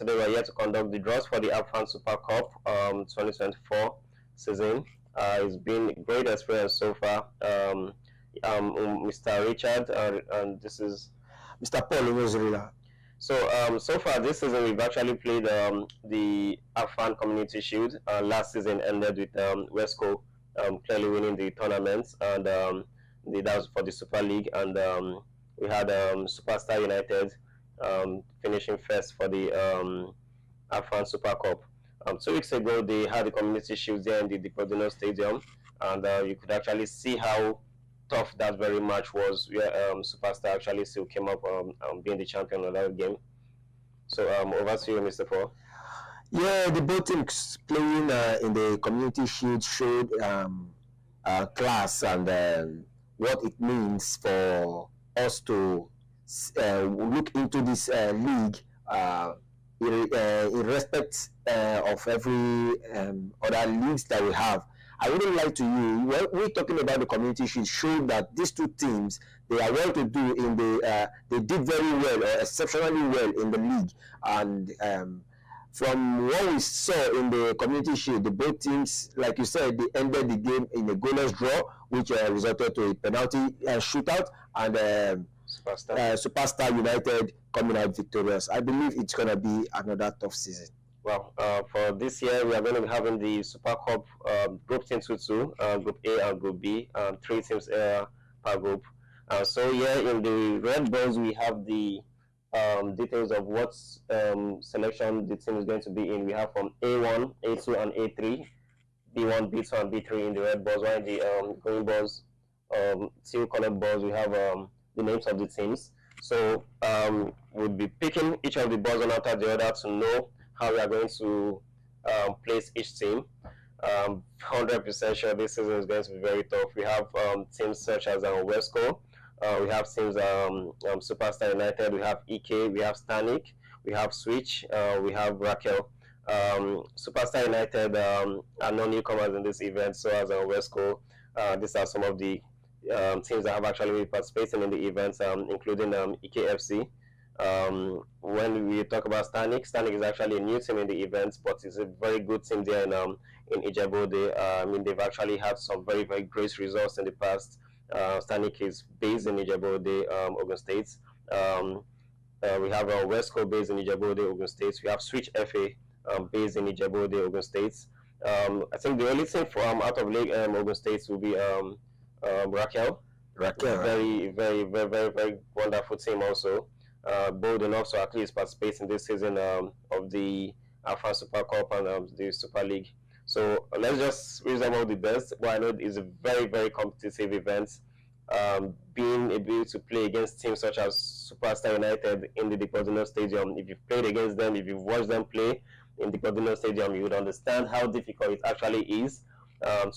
today we're here to conduct the draws for the Apfan Super Cup 2024 season. It's been a great experience so far. Mr. Richard, and this is Mr. Paul. So far this season we've actually played the Apfan Community Shield. Last season ended with Wesco clearly winning the tournament, and that was for the Super League, and we had Superstar United finishing first for the Apfan Super Cup. 2 weeks ago, they had the Community Shield there in the Diprodino Stadium, and you could actually see how tough that very match was, where Superstar actually still came up being the champion of that game. So over to you, Mr. Paul. Yeah, the both teams playing in the Community Shield showed class and what it means for us to look into this league in respect of every other leagues that we have. I wouldn't lie to you. When we're talking about the Community Shield, showed that these two teams, they are well to do in the. They did very well, or exceptionally well in the league, and from what we saw in the Community Shield, the both teams, like you said, they ended the game in a goalless draw, which resulted to a penalty shootout, and Superstar United coming out victorious. I believe it's going to be another tough season. Well, for this year, we are going to be having the Super Cup group team 2-2, Group A and Group B, 3 teams per group. So here in the red balls, we have the details of what selection the team is going to be in. We have from A1, A2, and A3, B1, B2, and B3 in the red balls. While in the green balls, teal colored balls, we have the names of the teams. So we'll be picking each of the balls one after the other to know how we are going to place each team. 100% sure this season is going to be very tough. We have teams such as Wesco, we have teams Superstar United, we have EK, we have Stanik, we have Switch, we have Raquel. Superstar United are no newcomers in this event, so as Wesco. These are some of the teams that have actually been participating in the events, including EKFC. When we talk about Stanik is actually a new team in the events, but it's a very good team there in Ijebode. I mean, they've actually had some very, very great results in the past. Stanik is based in Ijebode, Ogun State. We have Wesco based in Ijebode, Ogun State. We have Switch FA based in Ijebode, Ogun State. I think the only team from out of League Ogun State will be Raquel. Very, very, very, very, very wonderful team also. Bold enough to at least participate in this season of the Apfan Super Cup and the Super League. So let's just wish them all the best. But I know it's a very, very competitive event. Being able to play against teams such as Superstar United in the Diprodino Stadium, if you've played against them, if you've watched them play in the Diprodino Stadium, you would understand how difficult it actually is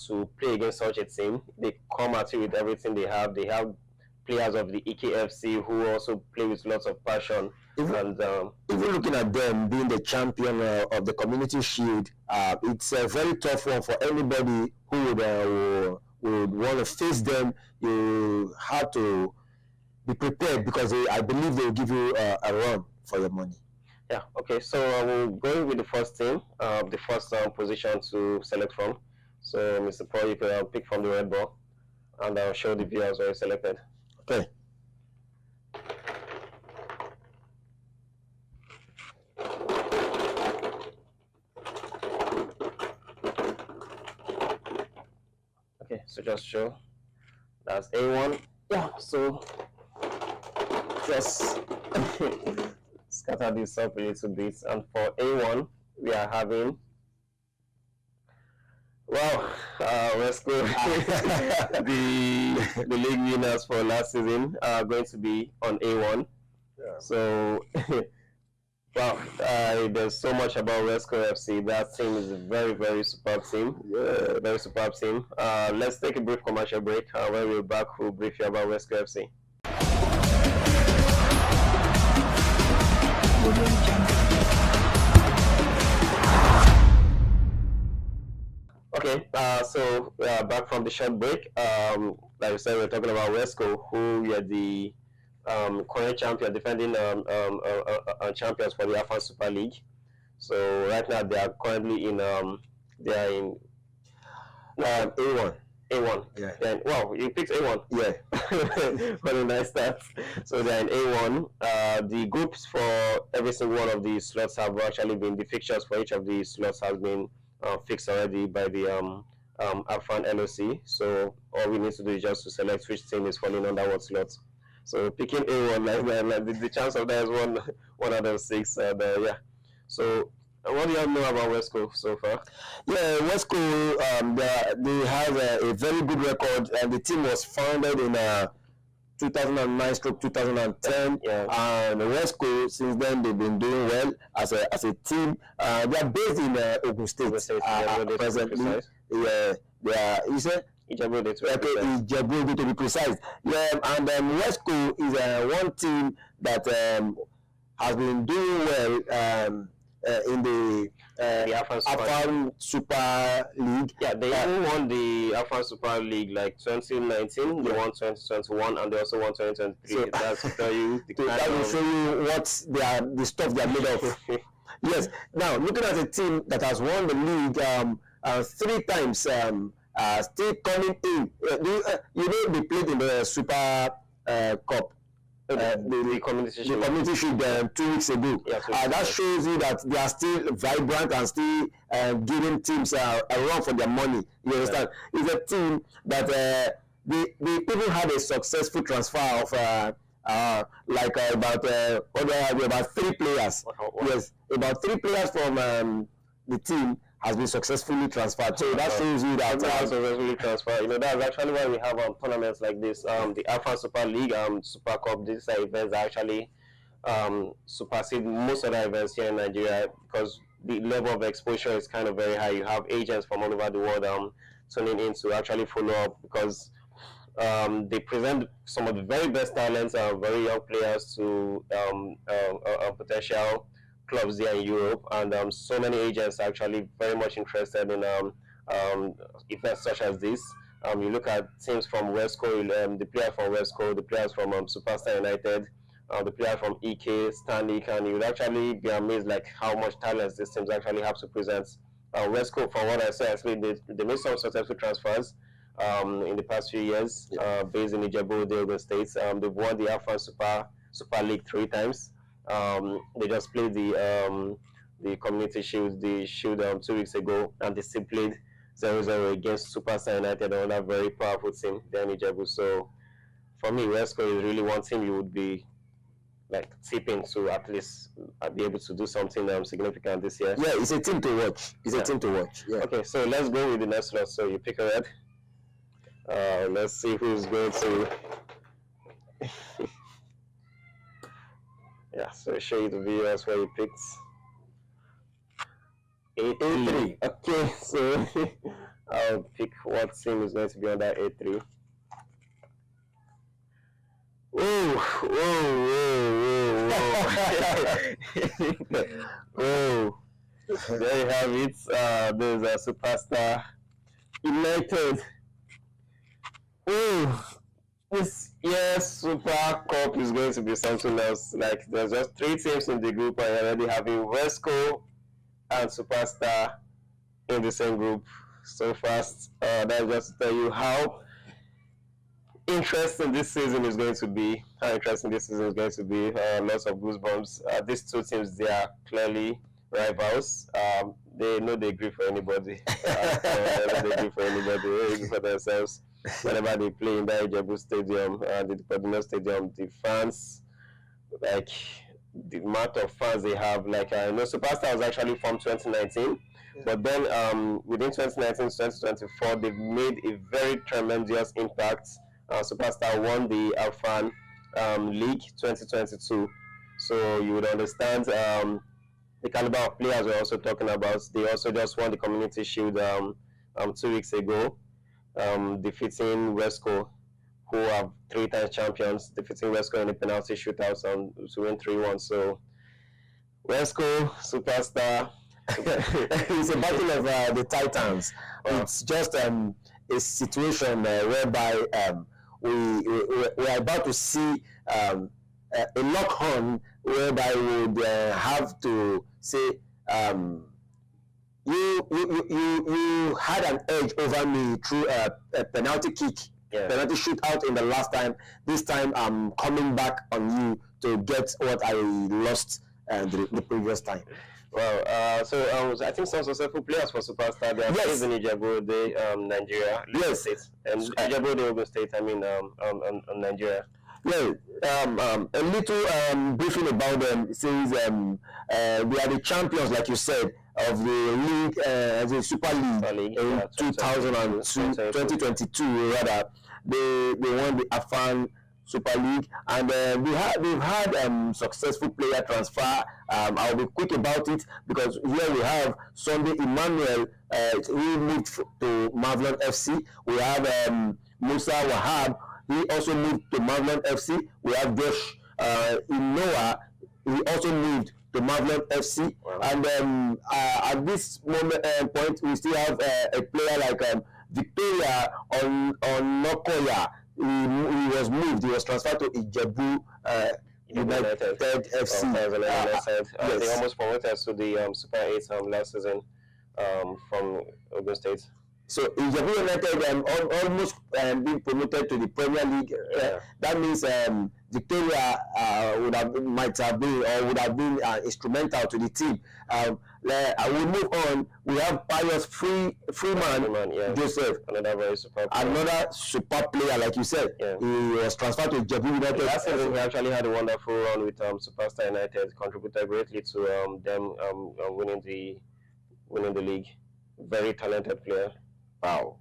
to play against such a team. They come at you with everything they have. They have players of the EKFC who also play with lots of passion. Even looking at them being the champion of the Community Shield, it's a very tough one for anybody who would want to face them. You have to be prepared because I believe they will give you a run for your money. Yeah, okay, so we'll go with the first team, the first position to select from. So, Mr. Paul, you can pick from the red ball, and I'll show the viewers where you selected. Okay. Okay, so just show. That's A1. Yeah, so just scatter this up a little bit. And for A1, we are having, well, let's go. the league winners for last season are going to be on A1. Yeah. So, well, there's so much about Wesco FC. That team is a very, very superb team. Yeah. Very superb team. Let's take a brief commercial break. When we're back, we'll brief you about Wesco FC. Okay, so we are back from the short break. Like I said, we're talking about Wesco, who we are the current champion, defending champions for the Apfan Super League. So right now they are currently in they are in A1. A1. Yeah. Then wow, you picked A1. Yeah. What a nice start. So they're in A1. The groups for every single one of the slots have actually been, the fixtures for each of the slots has been fixed already by the Apfan LOC. So all we need to do is just to select which team is falling under what slot. So picking A1, the chance of that is one out of six. Yeah. So what do you know about West Coast so far? Yeah, West Coast, they have a very good record, and the team was founded in 2009/2010. Yeah. And West Coast, since then, they've been doing well as a team. They are based in Ogun State, presently. Yeah, they are. You said Ijebu, Ijebu, to be precise. Yeah, and West Coast is one team that has been doing well. In the Apfan Super League. Yeah, they even won the Apfan Super League like 2019, they won 2021, and they also won 2023. So that's to tell you that will show you what the stuff they are made of. Yes. Now, looking at a team that has won the league 3 times, still coming in. You know, they played in the Super Cup. The community shield 2 weeks ago. Yeah, that shows you that they are still vibrant and still giving teams a run for their money. You understand? Yeah. It's a team that they even had a successful transfer of about 3 players. Wow. Yes, about 3 players from the team has been successfully transferred. So that shows you that successfully transferred. You know, that's actually why we have tournaments like this. The Apfan Super League, Super Cup. These are events that actually supersede most other events here in Nigeria because the level of exposure is kind of very high. You have agents from all over the world tuning in to actually follow up because they present some of the very best talents and very young players to potential clubs there in Europe, and so many agents are actually very much interested in events such as this. You look at teams from West Coast, the players from West Coast, the players from Superstar United, the players from EK, Stanley, and you would actually be amazed like how much talent these teams actually have to present. West Coast, from what I said, actually they made some successful transfers in the past few years, based in Ijebu, the Ogun States. They've won the Apfan Super League 3 times. They just played the Community Shield, 2 weeks ago, and they still played 0-0 against Superstar United, another very powerful team there in Ijebu. So for me, West Coast is really one team you would be like tipping to at least be able to do something significant this year. Yeah, it's a team to watch. It's a team to watch. Yeah. Okay, so let's go with the next slot. So you pick a red. Let's see who's going to. Yeah, so show you the viewers where you picked. A3. Okay, so I'll pick what team is going to be on that A3. Whoa. Whoa. There you have it. There's a Superstar United. Oh, this year's Super Cup is going to be something else. Like, there's just 3 teams in the group, and you're already having Wesco and Superstar in the same group so fast. That's just to tell you how interesting this season is going to be. Lots of goosebumps. These 2 teams, they are clearly rivals. They know they agree for anybody. They agree for anybody. They agree for themselves. Whenever they play in the Ijebu Stadium, the Department Stadium, the fans, like the amount of fans they have, like Superstar was actually from 2019, but then within 2019 to 2024, they've made a very tremendous impact. Superstar won the Apfan League 2022, so you would understand the caliber of players we're also talking about. They also just won the Community Shield 2 weeks ago. Defeating Wesco, who are 3 times champions, defeating Wesco in the penalty shootouts to win 3-1. So Wesco, Superstar. It's a battle of the Titans. It's just a situation whereby we are about to see a lock-on whereby we would have to say you had an edge over me through a penalty kick, penalty shootout in the last time. This time I'm coming back on you to get what I lost the previous time. Well, so I think some successful players for Superstar, they are based in Ijebu, Nigeria. Yes. State. And Ijebu, Ogun State, I mean, Nigeria. Yeah, a little briefing about them. It says they are the champions, like you said, of the league, the Super League in 2022 rather. They won the Apfan Super League, and they've had successful player transfer. I'll be quick about it because here we have Sunday Emmanuel, who moved to Marvelon FC. We have Musa Wahab. He also moved to Marvelon FC. We have Josh Inoa. He also moved to Marvelon FC. Wow. And at this moment point, we still have a player like Victoria on Nokoya. He was moved. He was transferred to Ijebu United FC. Yes. They almost promoted to the Super 8 last season from Ogun State. So Ijebu United almost being promoted to the Premier League. That means Victoria would have been instrumental to the team. I will move on. We have Pius Freeman, Joseph, another super player, like you said. Yeah. He was transferred to Ijebu United. Last season, we actually had a wonderful run with Superstar United. Contributed greatly to them winning the league. Very talented player. Wow.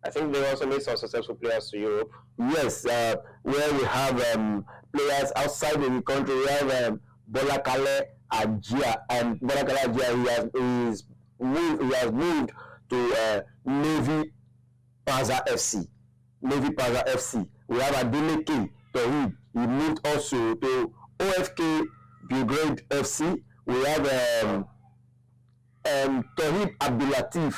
I think they also made some successful players to Europe. Yes, where we have players outside the country. We have Bola Kale Ajia, and Bola Kale Ajia, he has moved to Navy Plaza FC. Navy Plaza FC. We have Adeleke Tohib. He moved also to OFK Belgrade FC. We have Tohib Abdulatif.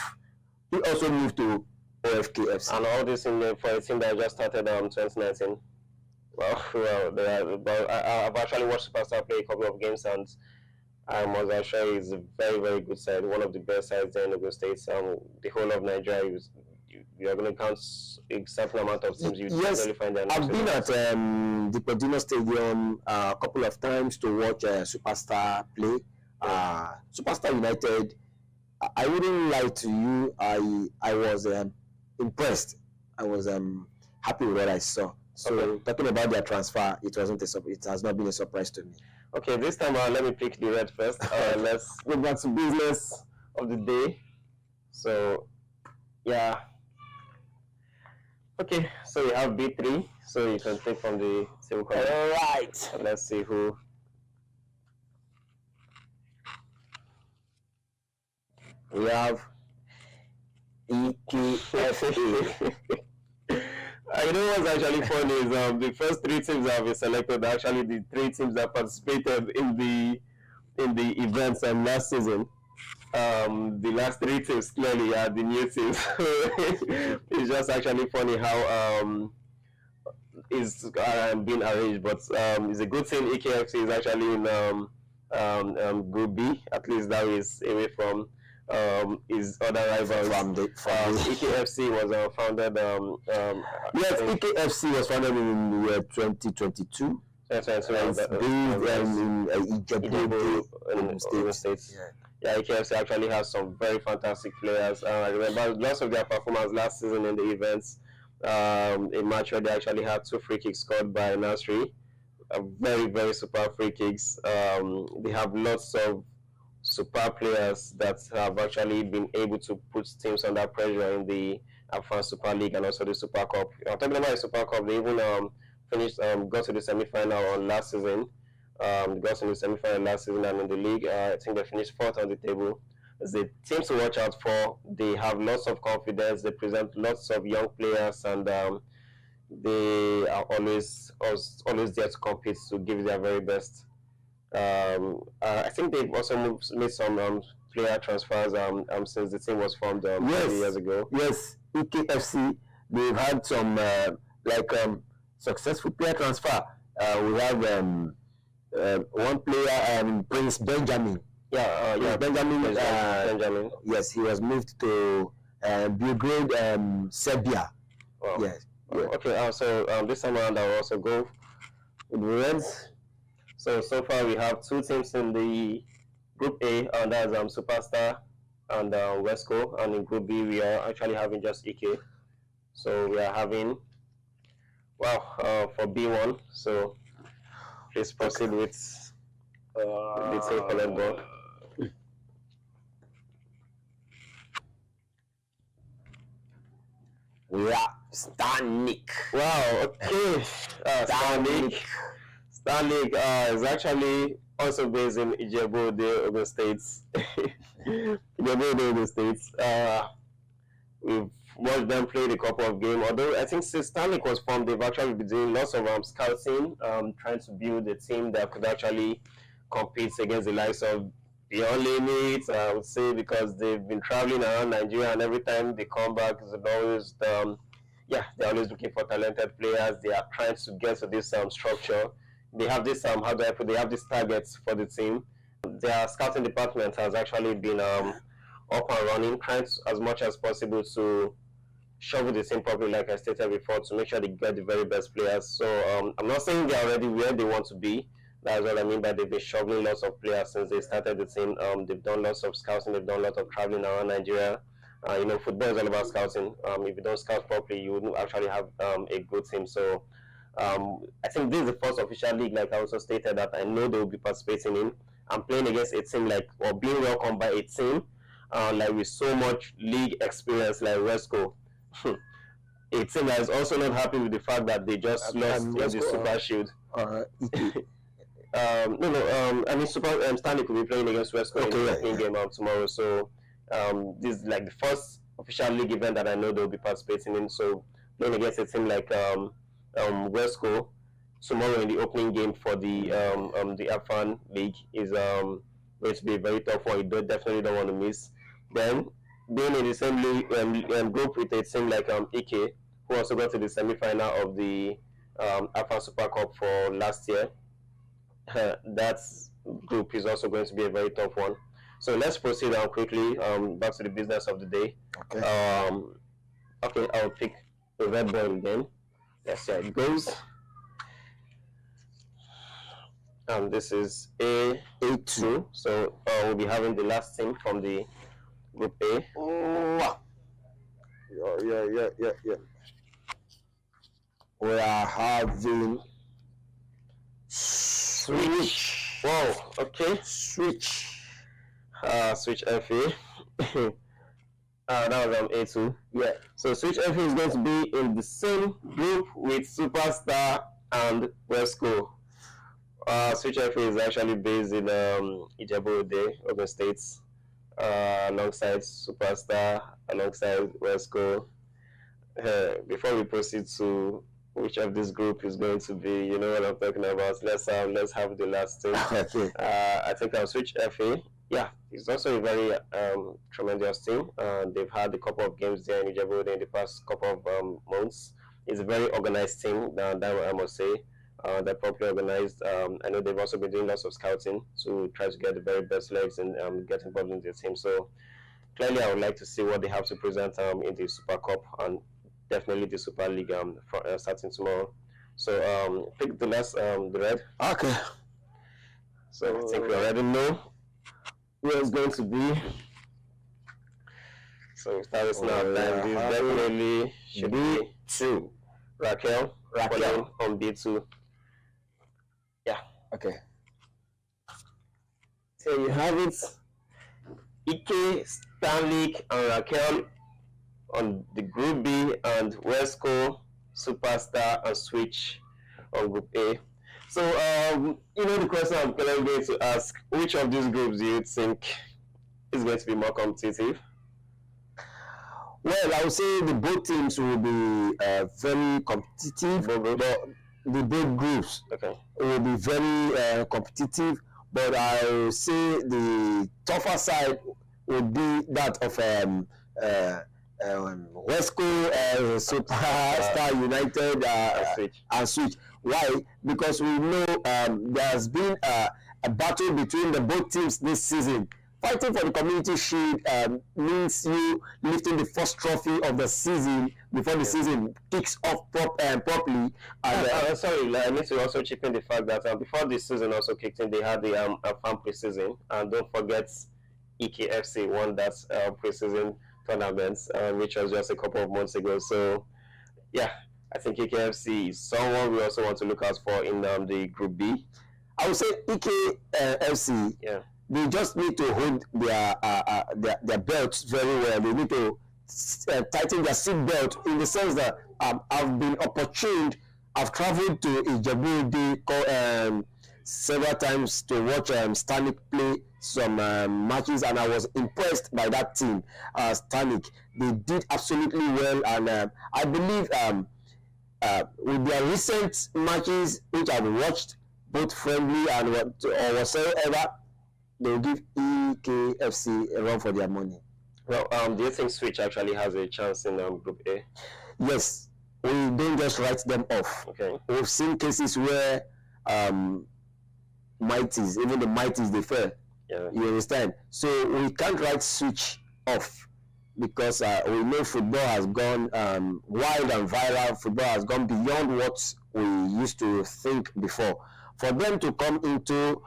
He also moved to OFK FC. And all this for a team that just started 2019. I've actually watched Superstar play a couple of games, and I must assure you it's a very, very good side. One of the best sides there in Ogun State. The whole of Nigeria, you are going to count a certain amount of teams. You definitely find them. I've been at the Pedino Stadium a couple of times to watch Superstar play. Superstar United, I wouldn't lie to you. I was impressed. I was happy with what I saw. So talking about their transfer, it has not been a surprise to me. Okay, this time let me pick the red first. Let's go back to business of the day. So yeah. Okay, so we have B3. So you can take from the table. All right. So let's see who. We have EKFA. You know what's actually funny is the first three teams that have been selected are actually the three teams that participated in the events last season. The last three teams clearly are the new teams. It's just actually funny how it's being arranged, but it's a good thing EKFC is actually in Group B. At least that is away from his other rivals. EKFC was founded. Yes, EKFC was founded in the year 2022. That's right. So it's based in Ijebu Ogun State. Yeah, EKFC actually has some very fantastic players. I remember lots of their performance last season in the events. A match where they actually had 2 free kicks scored by Nasri. Very, very super free kicks. They have lots of super players that have actually been able to put teams under pressure in the Apfan Super League and also the Super Cup. I'm talking about the Super Cup. They even got to the semi-final on last season. Got to the semi-final last season, and in the league, I think they finished 4th on the table. It's a team to watch out for. They have lots of confidence. They present lots of young players, and they are always there to compete, to give their very best. I think they've also made some player transfers since the team was formed 3 years ago. Yes, EKFC, they've had some successful player transfer. We have one player, Prince Benjamin. Yeah, Benjamin. Benjamin. Yes, he was moved to Belgrade, Serbia. Wow. Yes. Yeah. Okay. So this time around, I'll also go with the Reds. So far we have two teams in the Group A, and that's Superstar and Wesco, and in Group B we are actually having just EK. So we are having for B1. So please proceed with the team collect ball. We are Stanik. Wow. Okay. Stanik. Stanik is actually also based in Ijebu-Ode, Ogun State. Ijebu-Ode, Ogun State. We've watched them play a couple of games. Although I think since Stanik was formed, they've actually been doing lots of scouting, trying to build a team that could actually compete against the likes of Beyond Limits, I would say, because they've been traveling around Nigeria, and every time they come back, it's always they're always looking for talented players. They are trying to get to this structure. They have this how do I put? They have these targets for the team. Their scouting department has actually been up and running, trying to, as much as possible to shovel the team properly, like I stated before, to make sure they get the very best players. So I'm not saying they're already where they want to be. That's what I mean by they've been shoveling lots of players since they started the team. They've done lots of scouting, they've done lots of traveling around Nigeria. Football is all about scouting. If you don't scout properly, you wouldn't actually have a good team. So I think this is the first official league, like I also stated, that I know they will be participating in. I'm playing against a team or being welcomed by a team with so much league experience like Resco. A team that is also not happy with the fact that they just lost the Super Shield. Stanley could be playing against Wesco in the opening game tomorrow. So this is like the first official league event that I know they'll be participating in. So playing against a team like Wesco tomorrow in the opening game for the Apfan League is going to be a very tough one. You definitely don't want to miss. Then being in the same league group with a team like Ike, who also got to the semi-final of the Apfan Super Cup for last year. That group is also going to be a very tough one. So let's proceed quickly back to the business of the day. Okay, I'll pick the red ball again. Let's see how it goes. And this is A2. So we'll be having the last team from the Group A. Yeah. We are having Switch. Wow, okay. Switch. Switch FA. That was A2. Yeah. So Switch FA is going to be in the same group with Superstar and Wesco. Switch FA is actually based in Ijebu-Ode, Ogun State, alongside Superstar, alongside Wesco. Before we proceed to which of this group is going to be, you know what I'm talking about. Let's have the last two. Okay. I think I'll switch FA. Yeah, it's also a very tremendous team. They've had a couple of games there in Ijebu in the past couple of months. It's a very organized team, that I must say. They're properly organized. I know they've also been doing lots of scouting to try to get the very best legs and get involved in the team. So clearly, I would like to see what they have to present in the Super Cup and definitely the Super League starting tomorrow. So pick the last, the red. Okay. So I think we already know who it's going to be. So start this now. This definitely should be two. Raquel on B2. Yeah. Okay. So you have it. Ike, Stanley, and Raquel on the Group B, and Wesco, Superstar, and Switch on Group A. So, the question I'm going to ask, which of these groups do you think is going to be more competitive? Well, I would say the both teams will be very competitive, but the both groups will be very competitive. But I will say the tougher side would be that of Wesco, Superstar United, and Switch. Why? Because we know there has been a battle between the both teams this season. Fighting for the Community Shield means you lifting the first trophy of the season before the season kicks off properly. And, sorry, I need to also chip in the fact that before this season also kicked in, they had the Apfan preseason, and don't forget EKFC won that preseason tournament, which was just a couple of months ago. So, yeah, I think EKFC is someone we also want to look out for in the Group B. I would say EKFC. Yeah. They just need to hold their belts very well. They need to tighten their seat belt in the sense that I've been opportuned. I've traveled to Ijebu several times to watch Stanik play some matches, and I was impressed by that team. Stanik, they did absolutely well, and I believe with their recent matches, which I've watched, both friendly and or whatsoever, they will give EKFC a run for their money. Well, do you think Switch actually has a chance in Group A? Yes, we don't just write them off. Okay. We've seen cases where mighties, even the mighties, they fail. Yeah. You understand? So we can't write Switch off because we know football has gone wild and viral. Football has gone beyond what we used to think before. For them to come into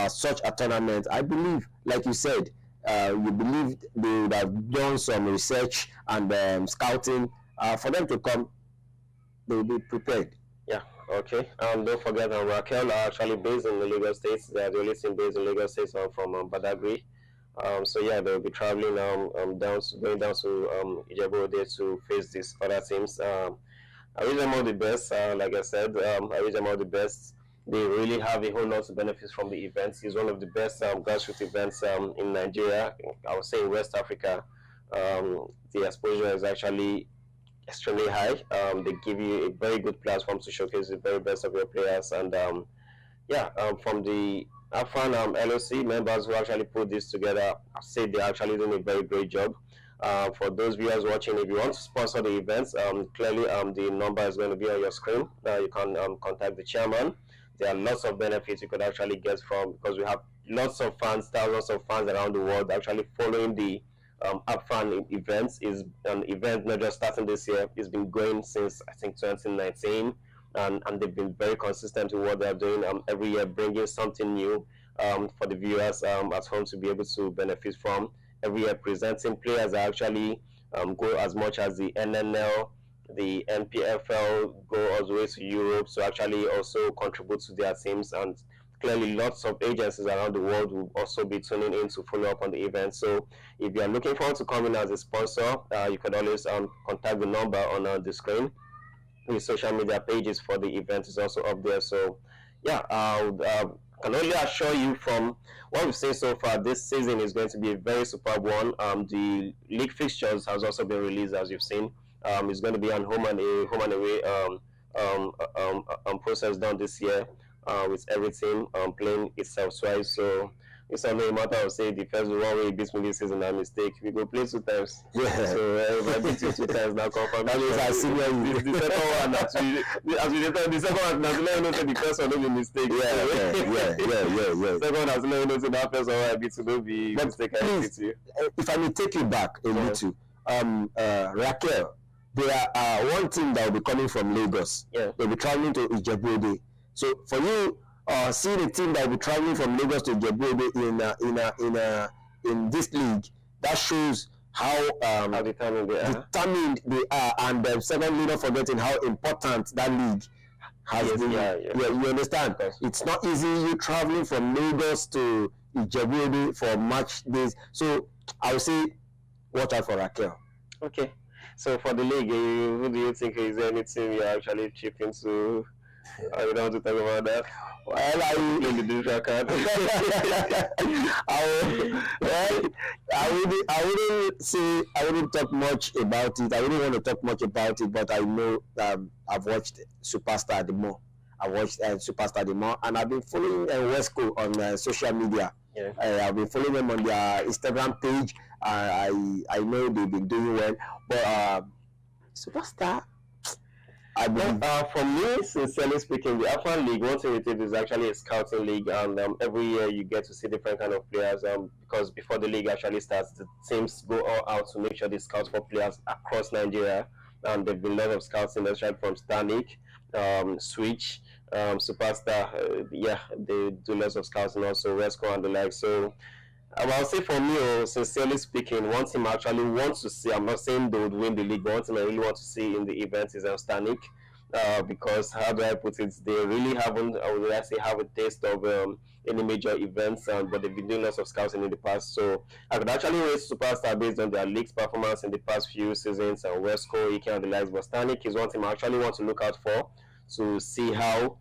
such a tournament, I believe, like you said, you believe they would have done some research and scouting. For them to come, they will be prepared. Yeah, okay. Don't forget, Raquel are actually based in the Lagos State. They are the only team based in Lagos State from Badagry. So yeah, they'll be traveling going down to Ijebu to face these other teams. I wish them all the best. Like I said, I wish them all the best. They really have a whole lot of benefits from the events. It's one of the best grassroots events in Nigeria. I would say in West Africa. The exposure is actually extremely high. They give you a very good platform to showcase the very best of your players. And from the Apfan LOC members who actually put this together, I'd say they're actually doing a very great job. For those viewers watching, if you want to sponsor the events, clearly the number is going to be on your screen. You can contact the chairman. There are lots of benefits you could actually get from, because we have lots of fans, thousands of fans around the world actually following the Apfan events. Is an event not just starting this year. It's been going since I think 2019, and they've been very consistent with what they're doing every year, bringing something new for the viewers at home to be able to benefit from. Every year presenting players that actually go as much as the NNL, the NPFL, go all the way to Europe to actually also contribute to their teams. And clearly lots of agencies around the world will also be tuning in to follow up on the event. So if you are looking forward to coming as a sponsor, you can always contact the number on the screen. The social media pages for the event is also up there. So yeah, I can only assure you from what we've seen so far, this season is going to be a very superb one. The league fixtures has also been released, as you've seen. It's going to be on home and away process done this year, with every team playing itself twice. So it's only a matter of saying the first one way he beats me this season a mistake. We go play 2 times. Yeah. So if I beat you 2 times now, confirm. That means I see the second one actually. As we the second one, as let you know the first one will be mistake. Yeah. Second one, as let you know that first one I beat you will be mistake. I beat you. If I may take you back a little, Raquel, they are one team that will be coming from Lagos. Yeah. They'll be traveling to Ijebu. So for you, seeing a team that will be traveling from Lagos to Ijebu in this league, that shows how determined they are, and secondly, not forgetting how important that league has been. Yeah, you understand? It's not easy you traveling from Lagos to Ijebu for match days. So I would say, watch out for Raquel. Okay. So for the league, who do you think is any team you're actually chipping to? You don't want to talk about that. Well, I wouldn't talk much about it. I wouldn't want to talk much about it, but I know I've watched Superstar the more. I watched Superstar the more, and I've been following Wesco on social media. Yeah. I've been following them on their Instagram page. I know they've been doing well, but Superstar, I Well, believe. for me, sincerely speaking, the Apfan League, one thing it is actually a scouting league, and every year you get to see different kind of players. Because before the league actually starts, the teams go all out to make sure they scout for players across Nigeria, and there've been a lot of scouts in the right from Stanik, Switch, Superstar. Yeah, they do lots of scouts and also Resco and the like. So I'll say for me, sincerely speaking, one team I actually want to see, I'm not saying they would win the league, but one team I really want to see in the event is Stanik. Because how do I put it? They really haven't, I would I say, have a taste of any major events, but they've been doing lots of scouting in the past. So I could actually rate Superstar based on their league's performance in the past few seasons, and Westco, Ike, and the likes. But Stanik is one team I actually want to look out for to see how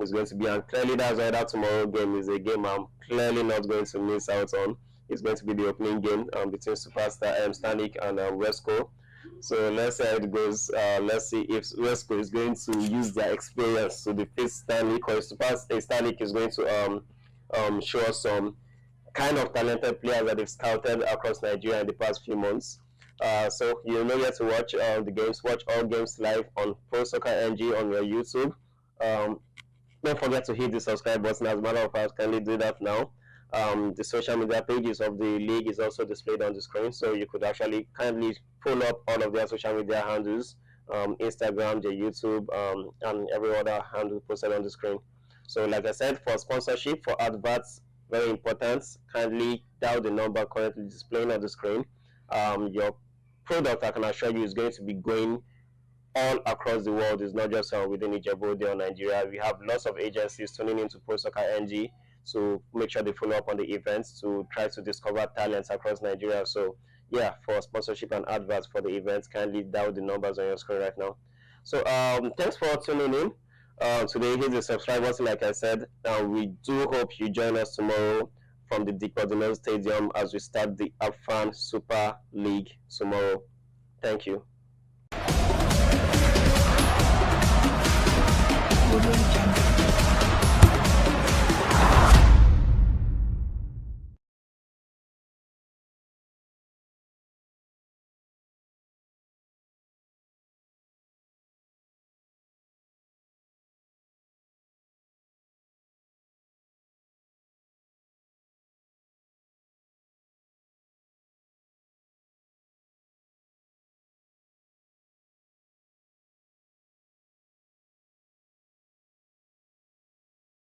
is going to be. And clearly, that's why that tomorrow game is a game I'm clearly not going to miss out on. It's going to be the opening game between Superstar Stanik and Wesco. So let's see how it goes. Let's see if Wesco is going to use their experience to defeat Stanik, or Stanik is going to show us some kind of talented players that they've scouted across Nigeria in the past few months. So you know yet to watch the games. Watch all games live on Pro Soccer NG on your YouTube. Um, don't forget to hit the subscribe button. As a matter of fact, kindly do that now. The social media pages of the league is also displayed on the screen, so you could actually kindly pull up all of their social media handles, Instagram, their YouTube, and every other handle posted on the screen. So, like I said, for sponsorship, for adverts, very important. Kindly dial the number currently displaying on the screen. Your product, I can assure you, is going to be going all across the world. Is not just within Ijebu or Nigeria. We have lots of agencies tuning into Pro Soccer NG to make sure they follow up on the events to try to discover talents across Nigeria. So yeah, for sponsorship and adverts for the events, kindly dial the numbers on your screen right now. So thanks for tuning in. Today, hit the subscribe button, like I said. We do hope you join us tomorrow from the Dick Cordino Stadium as we start the Apfan Super League tomorrow. Thank you. Audio Jungle.